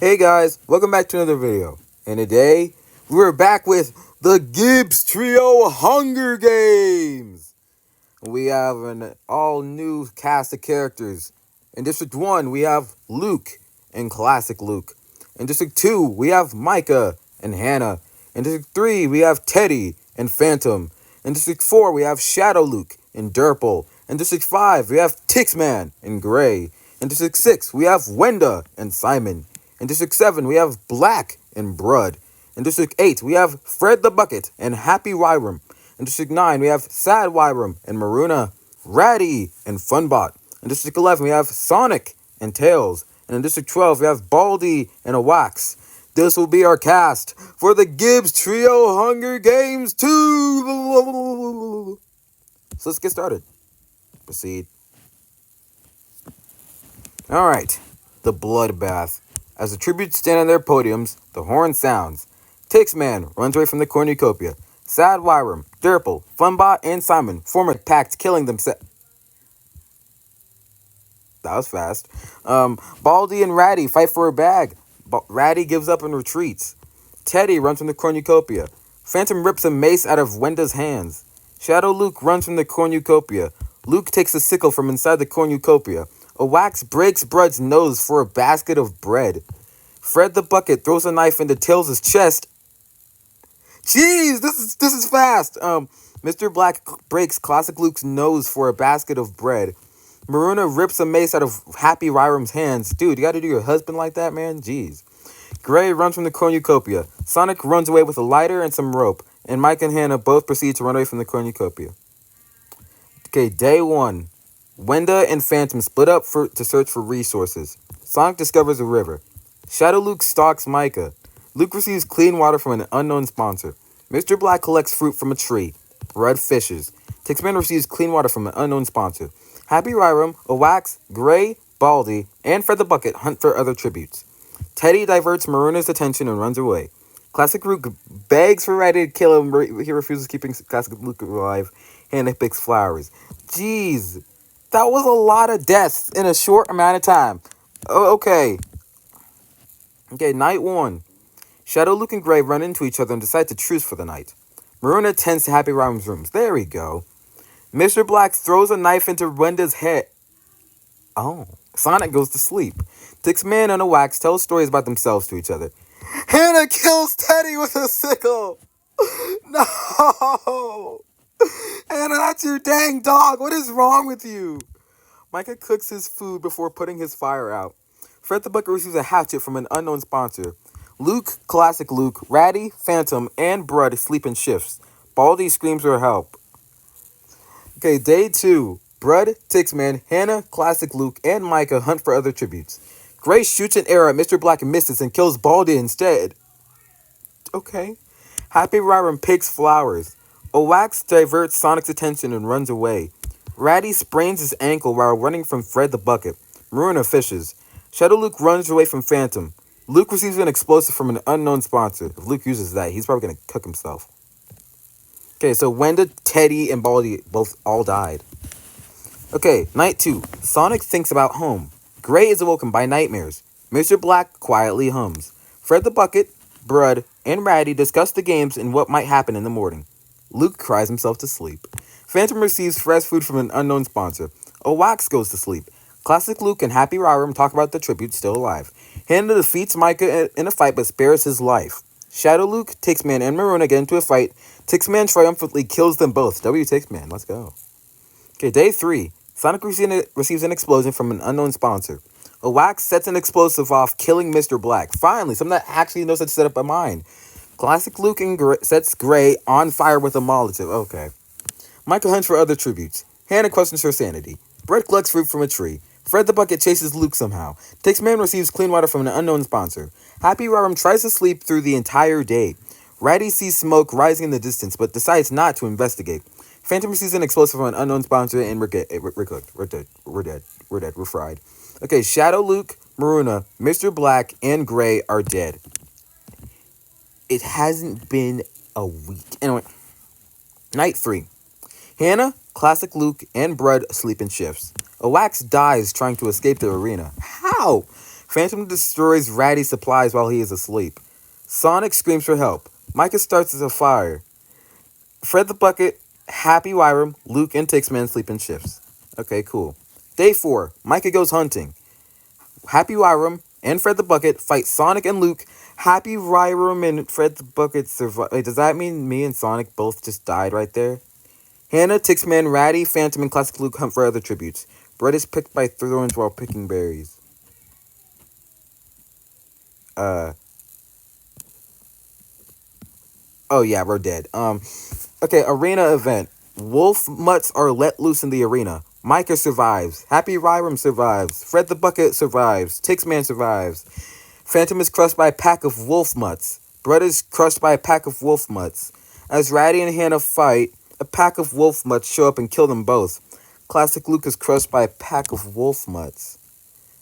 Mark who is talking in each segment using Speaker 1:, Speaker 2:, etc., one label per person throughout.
Speaker 1: Hey guys, welcome back to another video. And today, we're back with the Gibbs Trio Hunger Games. We have an all-new cast of characters. In District 1, we have Luke and Classic Luke. In District 2, we have Micah and Hannah. In District 3, we have Teddy and Phantom. In District 4, we have Shadow Luke and Durple. In District 5, we have Tixman and Gray. In District 6, we have Wenda and Simon. In District 7, we have Black and Brud. In District 8, we have Fred the Bucket and Happy Wyram. In District 9, we have Sad Wyram and Maruna, Ratty and Funbot. In District 11, we have Sonic and Tails. And in District 12, we have Baldy and a Wax. This will be our cast for the Gibbs Trio Hunger Games 2. So let's get started. Proceed. Alright, the Bloodbath. As the tributes stand on their podiums, the horn sounds. Tixman runs away from the cornucopia. Sad Wyram, Durple, Funbot, and Simon form a pact, killing themselves. That was fast. Baldy and Ratty fight for a bag. Ratty gives up and retreats. Teddy runs from the cornucopia. Phantom rips a mace out of Wenda's hands. Shadow Luke runs from the cornucopia. Luke takes a sickle from inside the cornucopia. A Wax breaks Brud's nose for a basket of bread. Fred the Bucket throws a knife into Tails' chest. Jeez, this is fast. Mr. Black breaks Classic Luke's nose for a basket of bread. Maruna rips a mace out of Happy Wyram's hands. Dude, you gotta do your husband like that, man? Jeez. Gray runs from the cornucopia. Sonic runs away with a lighter and some rope. And Mike and Hannah both proceed to run away from the cornucopia. Okay, day 1. Wenda and Phantom split up to search for resources. Sonic discovers a river. Shadow Luke stalks Micah. Luke receives clean water from an unknown sponsor. Mr. Black collects fruit from a tree. Brud fishes. Tixman receives clean water from an unknown sponsor. Happy Wyram, a Wax, Gray, Baldy, and Fred the Bucket hunt for other tributes. Teddy diverts Maruna's attention and runs away. Classic Luke begs for Ratty to kill him. He refuses, keeping Classic Luke alive. Hannah picks flowers. Jeez. That was a lot of deaths in a short amount of time. Okay, night 1. Shadow, Luke, and Gray run into each other and decide to truce for the night. Maruna tends to Happy Wyram's rooms. There we go. Mr. Black throws a knife into Wenda's head. Oh. Sonic goes to sleep. Tixman and a Wax tell stories about themselves to each other. Hannah kills Teddy with a sickle. No. Hannah, that's your dang dog. What is wrong with you? Micah cooks his food before putting his fire out. Fred the Bucket receives a hatchet from an unknown sponsor. Luke, Classic Luke, Ratty, Phantom, and Brud sleep in shifts. Baldy screams for help. Okay, day 2. Brud, Tixman, Hannah, Classic Luke, and Micah hunt for other tributes. Gray shoots an arrow at Mr. Black and misses and kills Baldy instead. Okay. Happy Wyram picks flowers. A Wax diverts Sonic's attention and runs away. Ratty sprains his ankle while running from Fred the Bucket. Maruna fishes. Shadow Luke runs away from Phantom. Luke receives an explosive from an unknown sponsor. If Luke uses that, he's probably going to cook himself. Okay, so Wenda, Teddy, and Baldy both all died. Okay, night 2. Sonic thinks about home. Gray is awoken by nightmares. Mr. Black quietly hums. Fred the Bucket, Brud, and Ratty discuss the games and what might happen in the morning. Luke cries himself to sleep. Phantom receives fresh food from an unknown sponsor. A Wax goes to sleep. Classic Luke and Happy Wyram talk about the tribute still alive. Hannah defeats Micah in a fight but spares his life. Shadow Luke, Tixman, and Maruna get into a fight. Tixman triumphantly kills them both. W Tixman, let's go. Okay, day 3. Sonic receives an explosion from an unknown sponsor. A Wax sets an explosive off, killing Mr. Black. Finally, someone that actually knows how to set up a mine. Classic Luke sets Gray on fire with a Molotov. Okay. Micah hunts for other tributes. Hannah questions her sanity. Brett collects fruit from a tree. Fred the Bucket chases Luke somehow. Tixman receives clean water from an unknown sponsor. Happy Wyram tries to sleep through the entire day. Ratty sees smoke rising in the distance, but decides not to investigate. Phantom receives an explosive from an unknown sponsor, and we're cooked. We're dead. We're fried. Okay, Shadow, Luke, Maruna, Mr. Black, and Gray are dead. It hasn't been a week. Anyway, night 3. Hannah, Classic Luke, and Brud sleep in shifts. A Wax dies trying to escape the arena. How? Phantom destroys Ratty's supplies while he is asleep. Sonic screams for help. Micah starts a fire. Fred the Bucket, Happy Wyram, Luke, and Tixman sleep in shifts. Okay, cool. Day 4. Micah goes hunting. Happy Wyram and Fred the Bucket fight Sonic and Luke. Happy Wyram and Fred the Bucket survive. Wait, does that mean me and Sonic both just died right there? Hannah, Tixman, Ratty, Phantom, and Classic Luke hunt for other tributes. Bread is picked by thorns while picking berries. Oh yeah, we're dead. Okay, arena event. Wolf mutts are let loose in the arena. Micah survives. Happy Ryram survives. Fred the Bucket survives. Tixman survives. Phantom is crushed by a pack of wolf mutts. Brett is crushed by a pack of wolf mutts. As Ratty and Hannah fight, a pack of wolf mutts show up and kill them both. Classic Luke is crushed by a pack of wolf mutts.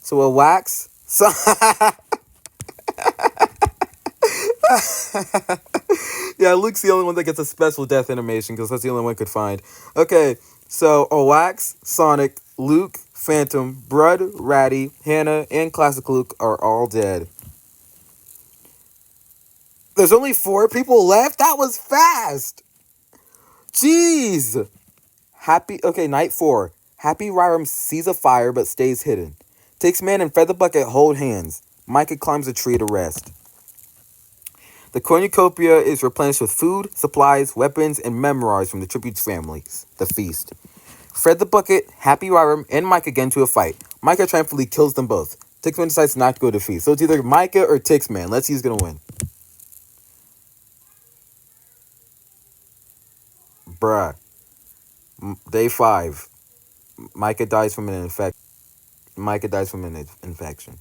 Speaker 1: So a wax? Yeah, Luke's the only one that gets a special death animation because that's the only one I could find. Okay, so Owax, Sonic, Luke, Phantom, Brud, Ratty, Hannah, and Classic Luke are all dead. There's only 4 people left? That was fast! Jeez! Okay, night 4. Happy Ryram sees a fire but stays hidden. Takes Man and Feather Bucket hold hands. Micah climbs a tree to rest. The cornucopia is replenished with food, supplies, weapons, and memoirs from the tribute's families. The feast. Fred the Bucket, Happy Ryram, and Micah get into a fight. Micah triumphantly kills them both. Tixman decides not to go to the feast. So it's either Micah or Tixman. Let's see who's going to win. Bruh. Day 5. Micah dies from an infection.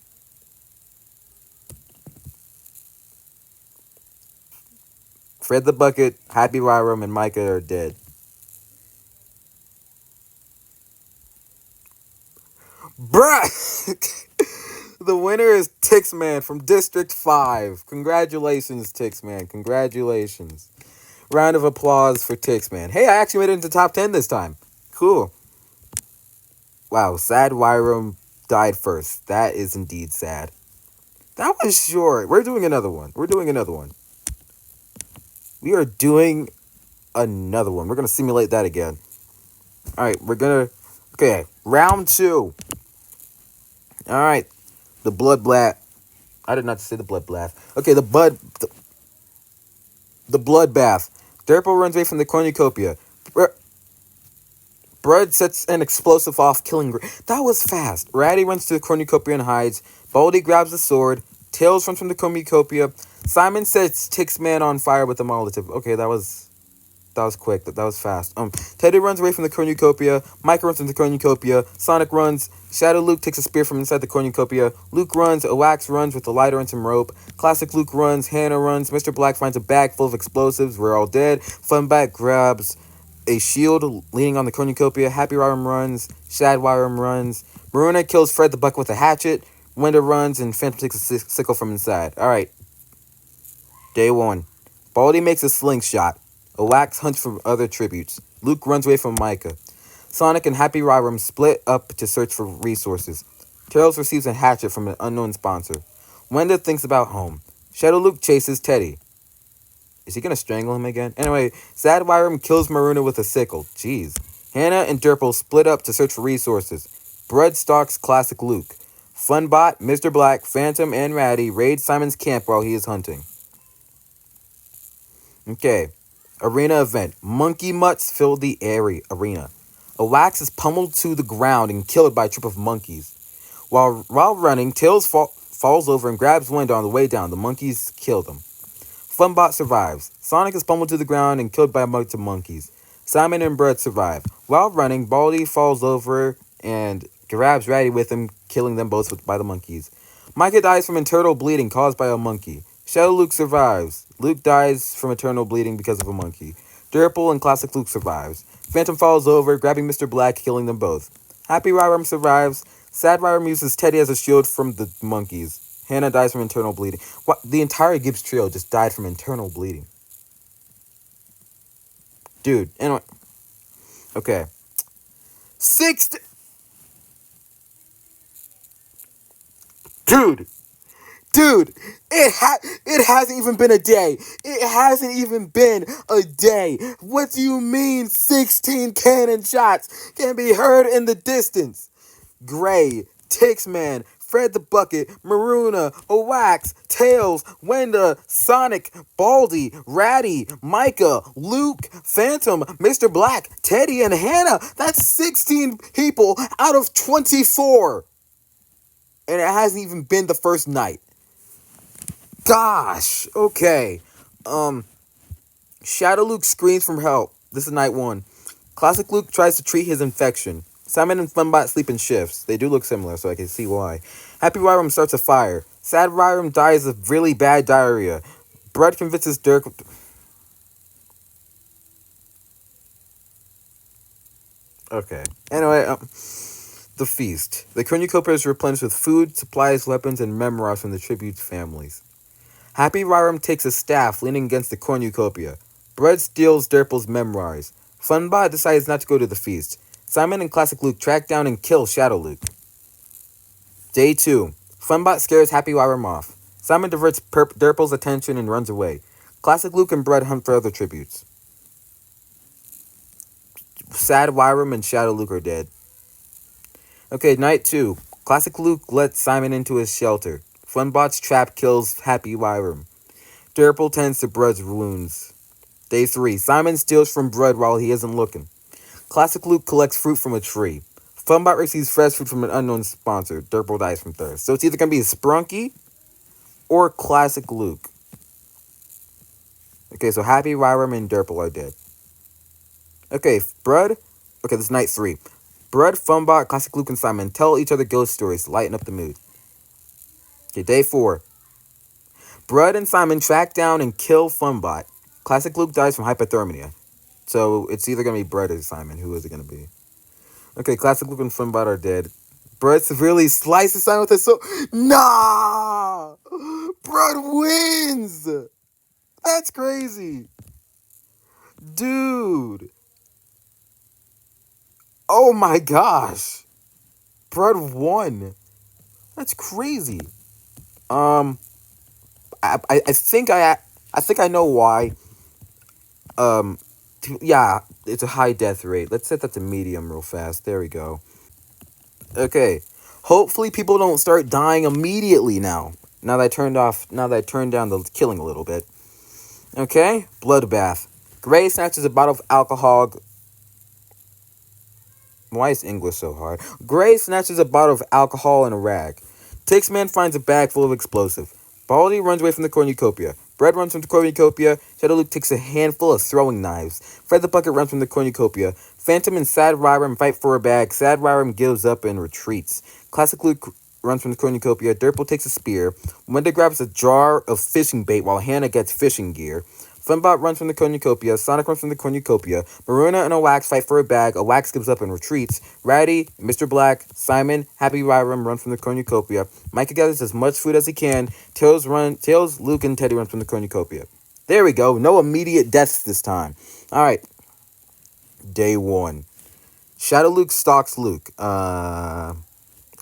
Speaker 1: Fred the Bucket, Happy Ryram, and Micah are dead. Bruh! The winner is Tixman from District 5. Congratulations, Tixman. Congratulations. Round of applause for Tixman. Hey, I actually made it into top 10 this time. Cool. Wow, sad Wyram died first. That is indeed sad. That was short. We're doing another one. We are doing another one. We're going to simulate that again. Alright, okay, round 2. Alright, the bloodbath. I did not say the bloodbath. Okay, the bloodbath. Derpo runs away from the cornucopia. Bread sets an explosive off, killing... That was fast. Ratty runs to the cornucopia and hides. Baldy grabs the sword. Tails runs from the cornucopia. Simon sets Tixman on fire with a Molotov. Okay, that was quick. That was fast. Teddy runs away from the cornucopia. Micah runs into the cornucopia. Sonic runs. Shadow Luke takes a spear from inside the cornucopia. Luke runs. Owax runs with a lighter and some rope. Classic Luke runs. Hannah runs. Mr. Black finds a bag full of explosives. We're all dead. Funback grabs a shield leaning on the cornucopia. Happy Wyram runs. Shad Wyram runs. Maruna kills Fred the Buck with a hatchet. Winter runs, and Phantom takes a sickle from inside. Alright. Day 1. Baldy makes a slingshot. Owax hunts for other tributes. Luke runs away from Micah. Sonic and Happy Ryram split up to search for resources. Tails receives a hatchet from an unknown sponsor. Wenda thinks about home. Shadow Luke chases Teddy. Is he going to strangle him again? Anyway, Sad Wyram kills Maruna with a sickle. Jeez. Hannah and Derpo split up to search for resources. Bread stalks Classic Luke. Funbot, Mr. Black, Phantom, and Ratty raid Simon's camp while he is hunting. Okay. Arena event. Monkey mutts fill the arena. A wax is pummeled to the ground and killed by a troop of monkeys. While running, Tails falls over and grabs Window on the way down. The monkeys kill them. Funbot survives. Sonic is pummeled to the ground and killed by a bunch of monkeys. Simon and Brett survive. While running, Baldy falls over and grabs Ratty with him, killing them both by the monkeys. Micah dies from internal bleeding caused by a monkey. Shadow Luke survives. Luke dies from eternal bleeding because of a monkey. Durple and Classic Luke survives. Phantom falls over, grabbing Mr. Black, killing them both. Happy Ryram survives. Sad Ryram uses Teddy as a shield from the monkeys. Hannah dies from internal bleeding. What? The entire Gibbs trio just died from internal bleeding. Dude, anyway. Okay. Dude, dude, it hasn't even been a day. It hasn't even been a day. What do you mean 16 cannon shots can be heard in the distance? Gray, Tixman, Fred the Bucket, Maruna, Owax, Tails, Wenda, Sonic, Baldy, Ratty, Micah, Luke, Phantom, Mr. Black, Teddy, and Hannah. That's 16 people out of 24. And it hasn't even been the first night. Gosh. Okay. Um, Shadow Luke screams from help. This is night one. Classic Luke tries to treat his infection. Simon and Funbot sleep in shifts. They do look similar, so I can see why. Happy Ryram starts a fire. Sad Ryram dies of really bad diarrhea. Brett convinces Dirk. Okay. Anyway, the feast. The cornucopia is replenished with food, supplies, weapons, and memoirs from the tribute's families. Happy Ryram takes a staff, leaning against the cornucopia. Brett steals Derple's memoirs. Funbot decides not to go to the feast. Simon and Classic Luke track down and kill Shadow Luke. Day 2. Funbot scares Happy Ryram off. Simon diverts Derple's attention and runs away. Classic Luke and Brett hunt for other tributes. Sad Ryram and Shadow Luke are dead. Okay, night 2. Classic Luke lets Simon into his shelter. Funbot's trap kills Happy Ryram. Derple tends to Brett's wounds. Day 3. Simon steals from Brett while he isn't looking. Classic Luke collects fruit from a tree. Funbot receives fresh fruit from an unknown sponsor. Derple dies from thirst. So it's either going to be Sprunky or Classic Luke. Okay, so Happy Ryram and Derple are dead. Okay, Brud. Okay, this is night 3. Brud, Funbot, Classic Luke, and Simon tell each other ghost stories to lighten up the mood. Okay, day 4. Brud and Simon track down and kill Funbot. Classic Luke dies from hypothermia. So it's either going to be Brud or Simon. Who is it going to be? Okay, Classic Luke and Funbot are dead. Brud severely slices Simon with his sword. Nah! Brud wins! That's crazy. Dude. Oh my gosh. Brud won. That's crazy. I think I know why. Yeah, it's a high death rate. Let's set that to medium real fast. There we go. Okay. Hopefully people don't start dying immediately now. Now that I turned down the killing a little bit. Okay? Bloodbath. Gray snatches a bottle of alcohol. Why is English so hard? Gray snatches a bottle of alcohol and a rag. Tixman finds a bag full of explosive. Baldy runs away from the cornucopia. Brett runs from the cornucopia. Shadow Luke takes a handful of throwing knives. Fred the Bucket runs from the cornucopia. Phantom and Sad Ryram fight for a bag. Sad Ryram gives up and retreats. Classic Luke runs from the cornucopia. Derple takes a spear. Wenda grabs a jar of fishing bait while Hannah gets fishing gear. Funbot runs from the cornucopia. Sonic runs from the cornucopia. Maruna and Owax fight for a bag. Owax gives up and retreats. Ratty, Mr. Black, Simon, Happy Ryram run from the cornucopia. Micah gathers as much food as he can. Tails, Luke, and Teddy run from the cornucopia. There we go. No immediate deaths this time. Alright. Day 1. Shadow Luke stalks Luke.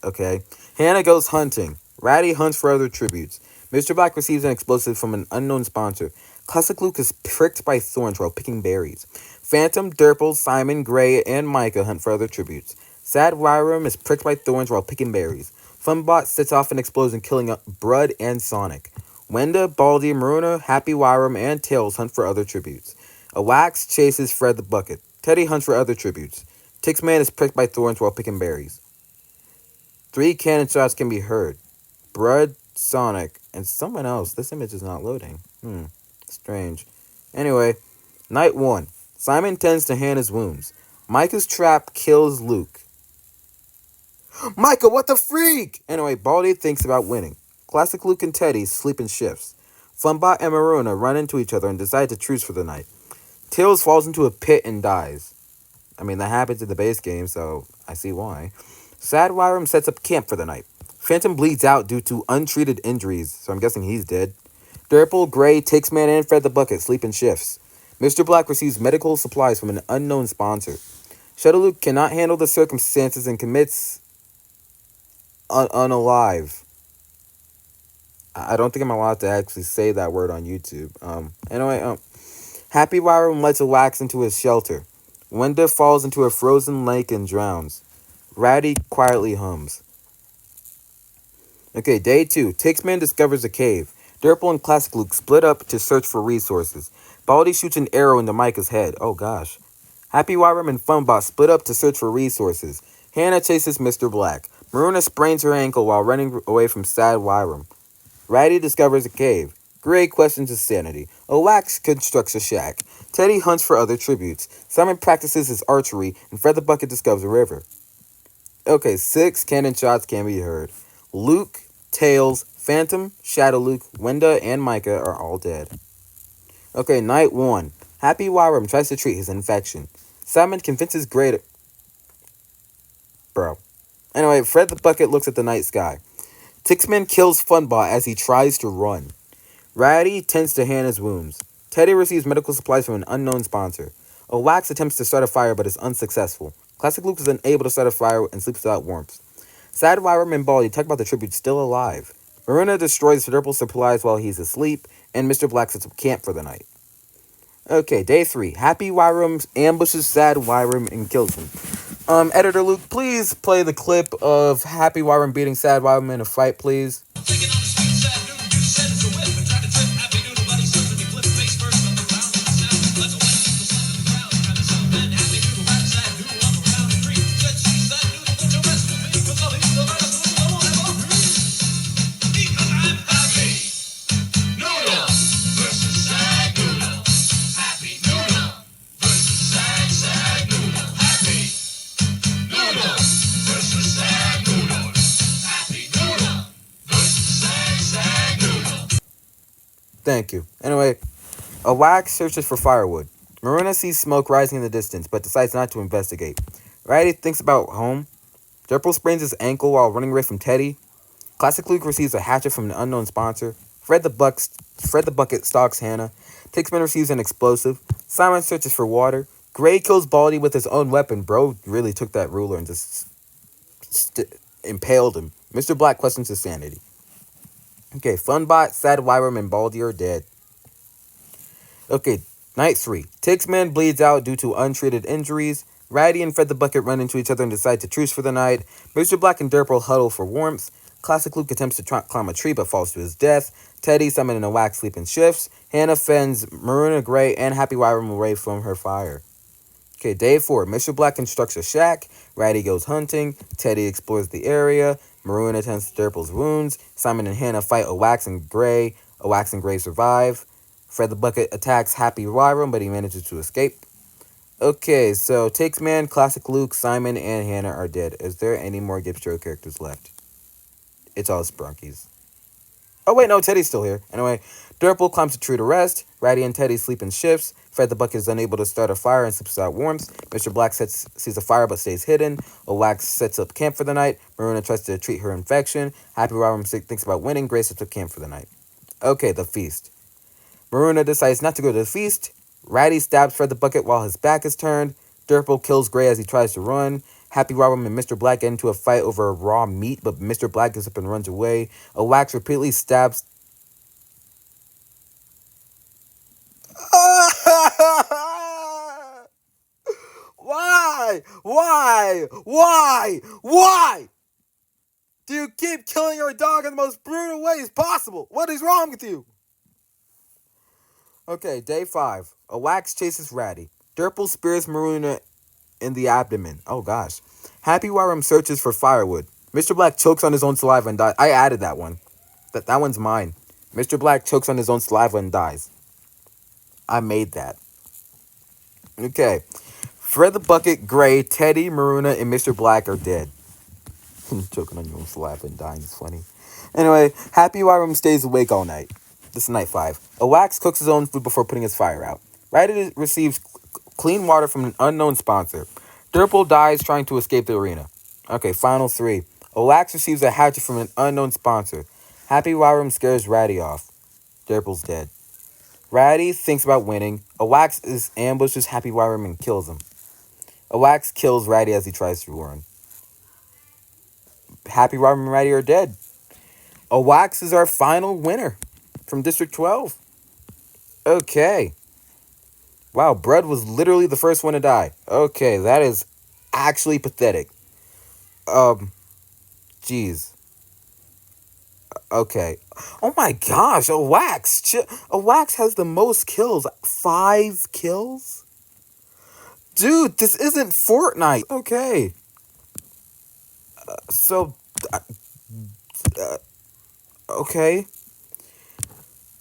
Speaker 1: Okay. Hannah goes hunting. Ratty hunts for other tributes. Mr. Black receives an explosive from an unknown sponsor. Classic Luke is pricked by thorns while picking berries. Phantom, Derple, Simon, Gray, and Micah hunt for other tributes. Sad Ryram is pricked by thorns while picking berries. Funbot sets off an explosion, killing Brud and Sonic. Wenda, Baldy, Maruna, Happy Ryram, and Tails hunt for other tributes. A Wax chases Fred the Bucket. Teddy hunts for other tributes. Tixman is pricked by thorns while picking berries. 3 cannon shots can be heard. Brud, Sonic, and someone else. This image is not loading. Strange. Anyway, night 1. Simon tends to Hannah's wounds. Micah's trap kills Luke. Micah, what the freak? Anyway, Baldy thinks about winning. Classic Luke and Teddy sleep in shifts. Funbot and Maruna run into each other and decide to truce for the night. Tails falls into a pit and dies. I mean, that happens in the base game, so I see why. Sad Ryram sets up camp for the night. Phantom bleeds out due to untreated injuries, so I'm guessing he's dead. Derple, Gray, Tixman, and Fred the Bucket sleep in shifts. Mr. Black receives medical supplies from an unknown sponsor. Shadow Luke cannot handle the circumstances and commits unalive. I don't think I'm allowed to actually say that word on YouTube. Anyway, Happy Wyram lets a wax into his shelter. Wenda falls into a frozen lake and drowns. Ratty quietly hums. Okay, day 2. Tixman discovers a cave. Durple and Classic Luke split up to search for resources. Baldy shoots an arrow into Micah's head. Oh gosh. Happy Wyram and Funbot split up to search for resources. Hannah chases Mr. Black. Maruna sprains her ankle while running away from Sad Wyram. Ratty discovers a cave. Gray questions his sanity. Wax constructs a shack. Teddy hunts for other tributes. Simon practices his archery, and Fred the Bucket discovers a river. Okay, 6 cannon shots can be heard. Luke, Tails, Phantom, Shadow Luke, Wenda, and Micah are all dead. Okay, night 1. Happy Wyram tries to treat his infection. Simon convinces Gray to... Bro. Anyway, Fred the Bucket looks at the night sky. Tixman kills Funbot as he tries to run. Ratty tends to Hannah's wounds. Teddy receives medical supplies from an unknown sponsor. Wax attempts to start a fire but is unsuccessful. Classic Luke is unable to start a fire and sleeps without warmth. Sad Wyram and Baldy talk about the tribute still alive. Maruna destroys Purple supplies while he's asleep, and Mr. Black sets up camp for the night. Okay, day 3. Happy Wyram ambushes Sad Wyram and kills him. Editor Luke, please play the clip of Happy Wyram beating Sad Wyram in a fight, please. Thank you. Anyway, Wax searches for firewood. Maruna sees smoke rising in the distance, but decides not to investigate. Ratty thinks about home. Durple sprains his ankle while running away from Teddy. Classic Luke receives a hatchet from an unknown sponsor. Fred the Bucket stalks Hannah. Tixman receives an explosive. Simon searches for water. Gray kills Baldy with his own weapon. Bro really took that ruler and just impaled him. Mr. Black questions his sanity. Okay, Funbot, Sad Wyram, and Baldy are dead. Okay, night 3. Tixman bleeds out due to untreated injuries. Ratty and Fred the Bucket run into each other and decide to truce for the night. Mr. Black and Durple huddle for warmth. Classic Luke attempts to climb a tree but falls to his death. Teddy, Simon, and Wax sleep in shifts. Hannah fends Maruna, Gray, and Happy Wyram away from her fire. Okay, day 4. Mr. Black constructs a shack. Ratty goes hunting. Teddy explores the area. Maruna attends to Durple's wounds. Simon and Hannah fight Wax and Gray. Wax and Gray survive. Fred the Bucket attacks Happy Wyram, but he manages to escape. Okay, so Tixman, Classic Luke, Simon, and Hannah are dead. Is there any more Gibbs Show characters left? It's all Sprunkies. Oh, wait, no, Teddy's still here. Anyway, Durple climbs a tree to rest. Ratty and Teddy sleep in shifts. Fred the Bucket is unable to start a fire and sleeps without warmth. Mr. Black sees a fire but stays hidden. Wax sets up camp for the night. Maruna tries to treat her infection. Happy Wyram thinks about winning. Grace sets up camp for the night. Okay, the feast. Maruna decides not to go to the feast. Ratty stabs Fred the Bucket while his back is turned. Durple kills Gray as he tries to run. Happy Wyram and Mr. Black get into a fight over raw meat, but Mr. Black gets up and runs away. Wax repeatedly stabs... Why? Why? Why? Why? Do you keep killing your dog in the most brutal ways possible? What is wrong with you? Okay, day 5. Wax chases Ratty. Durple spears Maruna in the abdomen. Oh gosh. Happy Wyram searches for firewood. Mr. Black chokes on his own saliva and dies. I added that one. That one's mine. Mr. Black chokes on his own saliva and dies. I made that. Okay. Fred the Bucket, Gray, Teddy, Maruna, and Mr. Black are dead. Choking on your own saliva and dying is funny. Anyway, Happy Wyram stays awake all night. This is night 5. Wax cooks his own food before putting his fire out. Ratty receives clean water from an unknown sponsor. Durple dies trying to escape the arena. Okay, final 3. Wax receives a hatchet from an unknown sponsor. Happy Wyram scares Ratty off. Durple's dead. Ratty thinks about winning. Wax ambushes Happy Wyram and kills him. Wax kills Ratty as he tries to run. Happy Wyram and Ratty are dead. A Wax is our final winner from District 12. Okay. Wow, Bread was literally the first one to die. Okay, that is actually pathetic. Um, Jeez. Okay. Oh my gosh, a Wax. A Wax has the most kills. 5 kills? Dude, this isn't Fortnite. Okay. So, okay.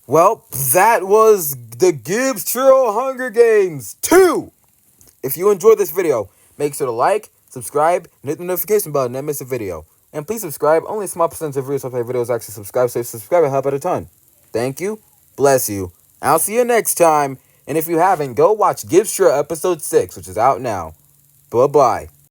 Speaker 1: Well, that was the Gibbs Trio Hunger Games 2. If you enjoyed this video, make sure to like, subscribe, and hit the notification button and miss a video. And please subscribe. Only a small percentage of viewers of my videos actually subscribe, so if you subscribe, it'll help out a ton. Thank you. Bless you. I'll see you next time. And if you haven't, go watch Gibbs Trio Episode 6, which is out now. Bye-bye.